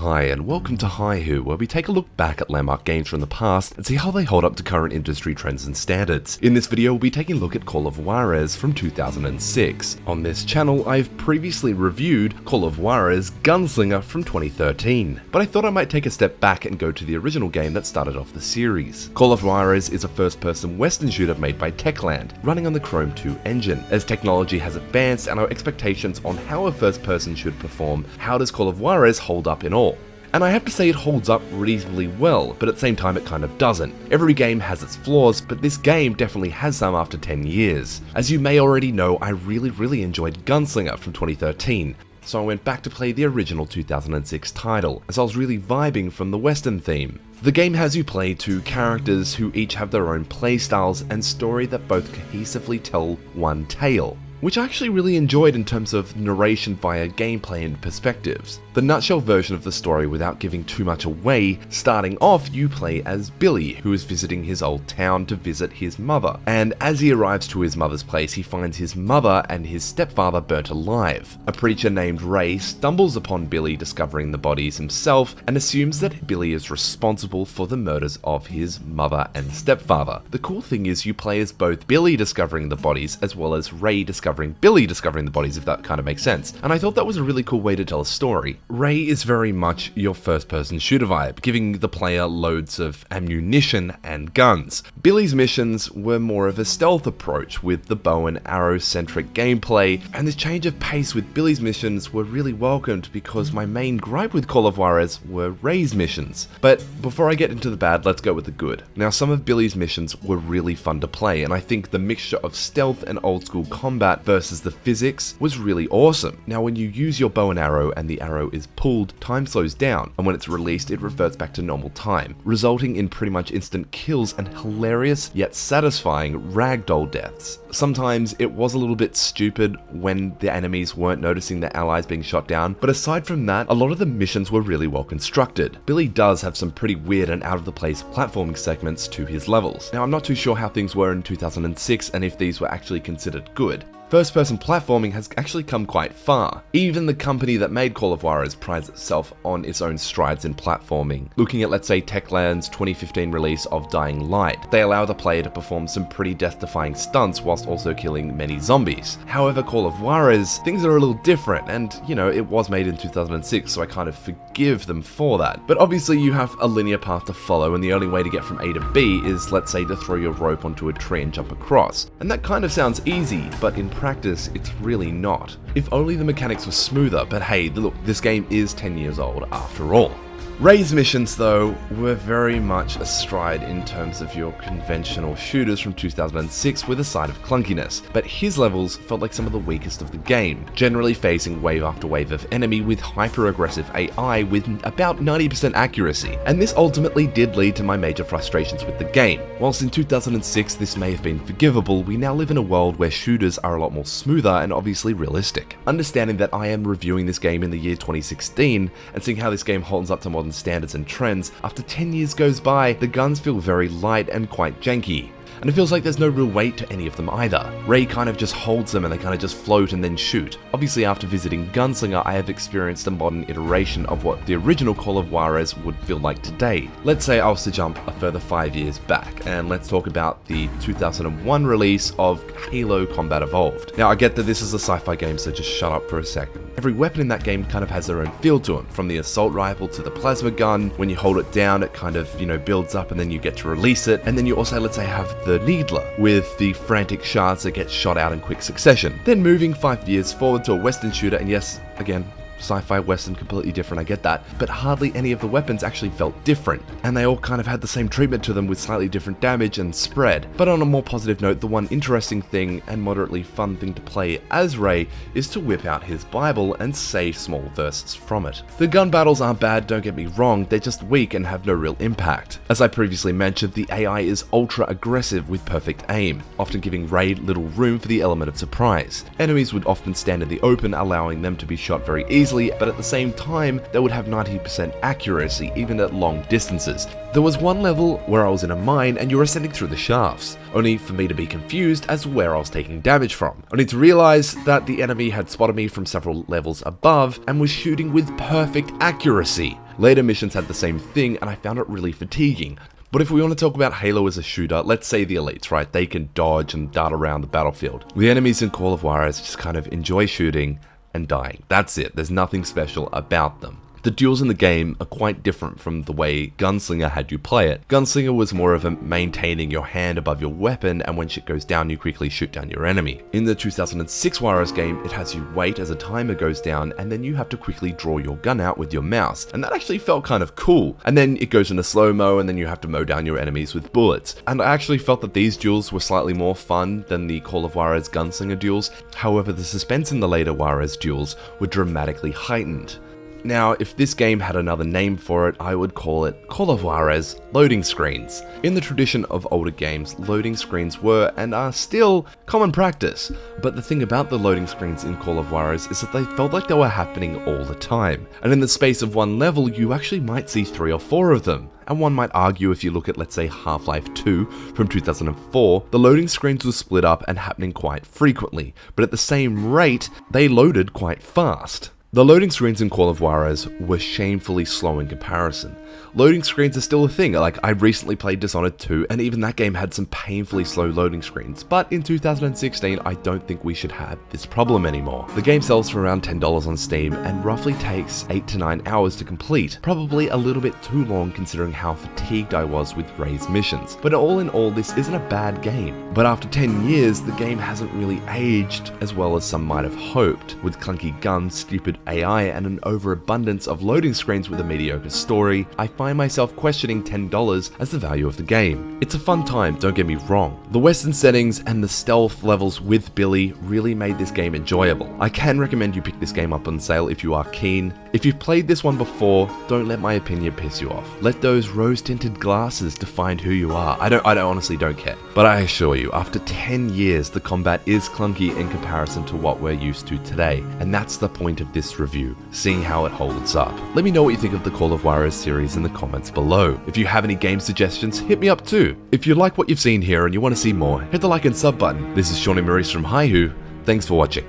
Hi and welcome to Hihu, where we take a look back at landmark games from the past and see how they hold up to current industry trends and standards. In this video, we'll be taking a look at Call of Juarez from 2006. On this channel, I've previously reviewed Call of Juarez Gunslinger from 2013, but I thought I might take a step back and go to the original game that started off the series. Call of Juarez is a first-person western shooter made by Techland, running on the Chrome 2 engine. As technology has advanced and our expectations on how a first-person should perform, how does Call of Juarez hold up in all? And I have to say it holds up reasonably well, but at the same time it kind of doesn't. Every game has its flaws, but this game definitely has some after 10 years. As you may already know, I really enjoyed Gunslinger from 2013, so I went back to play the original 2006 title, as I was really vibing from the western theme. The game has you play two characters who each have their own playstyles and story that both cohesively tell one tale, which I actually really enjoyed in terms of narration via gameplay and perspectives. The nutshell version of the story without giving too much away, starting off you play as Billy, who is visiting his old town to visit his mother, and as he arrives to his mother's place he finds his mother and his stepfather burnt alive. A preacher named Ray stumbles upon Billy discovering the bodies himself and assumes that Billy is responsible for the murders of his mother and stepfather. The cool thing is you play as both Billy discovering the bodies as well as Ray discovering Billy discovering the bodies, if that kind of makes sense. And I thought that was a really cool way to tell a story. Ray is very much your first-person shooter vibe, giving the player loads of ammunition and guns. Billy's missions were more of a stealth approach with the bow and arrow-centric gameplay, and this change of pace with Billy's missions were really welcomed because my main gripe with Call of Juarez were Ray's missions. But before I get into the bad, let's go with the good. Now, some of Billy's missions were really fun to play, and I think the mixture of stealth and old-school combat versus the physics was really awesome. Now, when you use your bow and arrow and the arrow is pulled, time slows down, and when it's released it reverts back to normal time, resulting in pretty much instant kills and hilarious yet satisfying ragdoll deaths. Sometimes it was a little bit stupid when the enemies weren't noticing their allies being shot down, but aside from that, a lot of the missions were really well constructed. Billy does have some pretty weird and out of the place platforming segments to his levels. Now, I'm not too sure how things were in 2006 and if these were actually considered good. First-person platforming has actually come quite far. Even the company that made Call of Juarez prides itself on its own strides in platforming. Looking at, let's say, Techland's 2015 release of Dying Light, they allow the player to perform some pretty death-defying stunts whilst also killing many zombies. However, Call of Juarez, things are a little different, and, you know, it was made in 2006, so I kind of forgive them for that. But obviously you have a linear path to follow, and the only way to get from A to B is, let's say, to throw your rope onto a tree and jump across. And that kind of sounds easy, but in practice, it's really not. If only the mechanics were smoother, but hey, look, this game is 10 years old after all. Ray's missions, though, were very much astride in terms of your conventional shooters from 2006 with a side of clunkiness, but his levels felt like some of the weakest of the game, generally facing wave after wave of enemy with hyper-aggressive AI with about 90% accuracy, and this ultimately did lead to my major frustrations with the game. Whilst in 2006 this may have been forgivable, we now live in a world where shooters are a lot more smoother and obviously realistic. Understanding that I am reviewing this game in the year 2016 and seeing how this game holds up to modern standards and trends, after 10 years goes by, the guns feel very light and quite janky. And it feels like there's no real weight to any of them either. Ray kind of just holds them and they kind of just float and then shoot. Obviously, after visiting Gunslinger, I have experienced a modern iteration of what the original Call of Juarez would feel like today. Let's say I was to jump a further 5 years back, and let's talk about the 2001 release of Halo Combat Evolved. Now, I get that this is a sci-fi game, so just shut up for a second. Every weapon in that game kind of has their own feel to them, from the assault rifle to the plasma gun. When you hold it down, it kind of, builds up and then you get to release it. And then you also, let's say, have the Needler with the frantic shards that get shot out in quick succession. Then moving 5 years forward to a western shooter, and yes, again, sci-fi western, completely different, I get that, but hardly any of the weapons actually felt different, and they all kind of had the same treatment to them with slightly different damage and spread. But on a more positive note, the one interesting thing and moderately fun thing to play as Ray is to whip out his Bible and say small verses from it. The gun battles aren't bad, don't get me wrong, they're just weak and have no real impact. As I previously mentioned, the AI is ultra aggressive with perfect aim, often giving Ray little room for the element of surprise. Enemies would often stand in the open, allowing them to be shot very easily, but at the same time, they would have 90% accuracy, even at long distances. There was one level where I was in a mine and you were ascending through the shafts, only for me to be confused as to where I was taking damage from, only to realize that the enemy had spotted me from several levels above and was shooting with perfect accuracy. Later missions had the same thing, and I found it really fatiguing. But if we want to talk about Halo as a shooter, let's say the elites, right? They can dodge and dart around the battlefield. The enemies in Call of Juarez just kind of enjoy shooting and dying. That's it. There's nothing special about them. The duels in the game are quite different from the way Gunslinger had you play it. Gunslinger was more of a maintaining your hand above your weapon, and when shit goes down, you quickly shoot down your enemy. In the 2006 Juarez game, it has you wait as a timer goes down, and then you have to quickly draw your gun out with your mouse, and that actually felt kind of cool. And then it goes into slow-mo, and then you have to mow down your enemies with bullets. And I actually felt that these duels were slightly more fun than the Call of Juarez Gunslinger duels. However, the suspense in the later Juarez duels were dramatically heightened. Now, if this game had another name for it, I would call it Call of Juarez loading screens. In the tradition of older games, loading screens were and are still common practice. But the thing about the loading screens in Call of Juarez is that they felt like they were happening all the time. And in the space of one level, you actually might see 3 or 4 of them. And one might argue if you look at, let's say, Half-Life 2 from 2004, the loading screens were split up and happening quite frequently. But at the same rate, they loaded quite fast. The loading screens in Call of Juarez were shamefully slow in comparison. Loading screens are still a thing. Like, I recently played Dishonored 2, and even that game had some painfully slow loading screens. But in 2016, I don't think we should have this problem anymore. The game sells for around $10 on Steam, and roughly takes 8 to 9 hours to complete. Probably a little bit too long considering how fatigued I was with Ray's missions. But all in all, this isn't a bad game. But after 10 years, the game hasn't really aged as well as some might have hoped. With clunky guns, stupid AI, and an overabundance of loading screens with a mediocre story, I find myself questioning $10 as the value of the game. It's a fun time, don't get me wrong. The western settings and the stealth levels with Billy really made this game enjoyable. I can recommend you pick this game up on sale if you are keen. If you've played this one before, don't let my opinion piss you off. Let those rose-tinted glasses define who you are. I honestly don't care. But I assure you, after 10 years, the combat is clunky in comparison to what we're used to today. And that's the point of this review, seeing how it holds up. Let me know what you think of the Call of Juarez series in the comments below. If you have any game suggestions, hit me up too. If you like what you've seen here and you want to see more, hit the like and sub button. This is Shawnee Maurice from Hihu. Thanks for watching.